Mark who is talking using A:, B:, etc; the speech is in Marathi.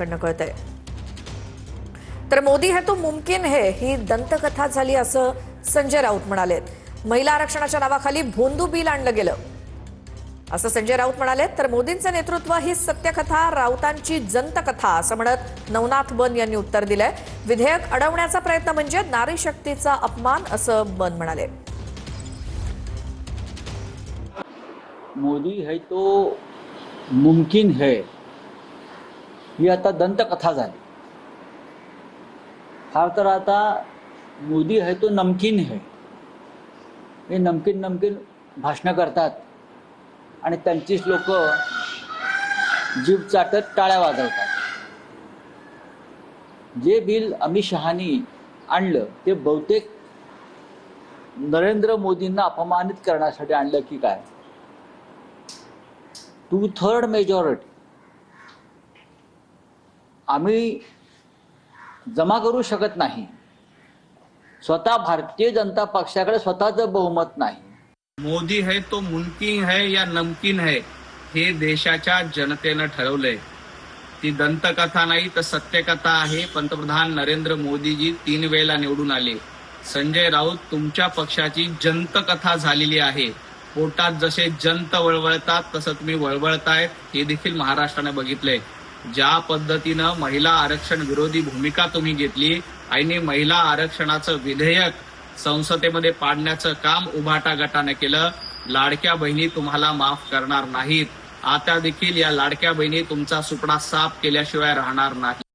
A: सूत्रांकडून कळतंय। तर मोदी है तो मुमकिन है ही दंतकथा झाली असं संजय राऊत म्हणालेत। महिला आरक्षणाच्या नावाखाली भोंदू बिल आणलं गेलं असं संजय राऊत म्हणाले। तर मोदींचं नेतृत्व ही सत्यकथा, राऊतांची जंतकथा असं म्हणत नवनाथ बन यांनी उत्तर दिलंय। विधेयक अडवण्याचा प्रयत्न म्हणजे नारी शक्तीचा अपमान असं बन म्हणाले।
B: मोदी है तो मुमकिन है ही आता दंतकथा झाली। फार तर आता मोदी है तो नमकीन है हे नमकीन नमकीन भाषणं करतात आणि त्यांचीच लोक जीभ चाटत टाळ्या वाजवतात। जे बिल अमित शहानी आणलं ते बहुतेक नरेंद्र मोदींना अपमानित करण्यासाठी आणलं की काय। 2/3 मेजॉरिटी आम्ही जमा करू शकत नाही। स्वतः भारतीय जनता पक्षाकडे स्वतःचं बहुमत नाही।
C: मोदी है तो मुमकिन है या नमकीन है हे देशाच्या जनतेनं ठरवलंय। ती दंतकथा नाही तर सत्यकथा आहे। पंतप्रधान नरेंद्र मोदीजी 3 वेळेला निवडून आले। संजय राऊत तुमच्या पक्षाची जंतकथा झालेली आहे। पोटात जसे जंत वळवळतात तसं तुम्ही वळवळतायत हे देखील महाराष्ट्राने बघितलंय। ज्या पद्धतीनं महिला आरक्षण विरोधी भूमिका तुम्ही घेतली आणि महिला आरक्षणाचं विधेयक संसदेमध्ये पाडण्याचं काम उभाटा गटाने केलं। लाडक्या बहिणी तुम्हाला माफ करणार नाहीत। आता देखील या लाडक्या बहिणी तुमचा सुपडा साफ केल्याशिवाय राहणार नाही।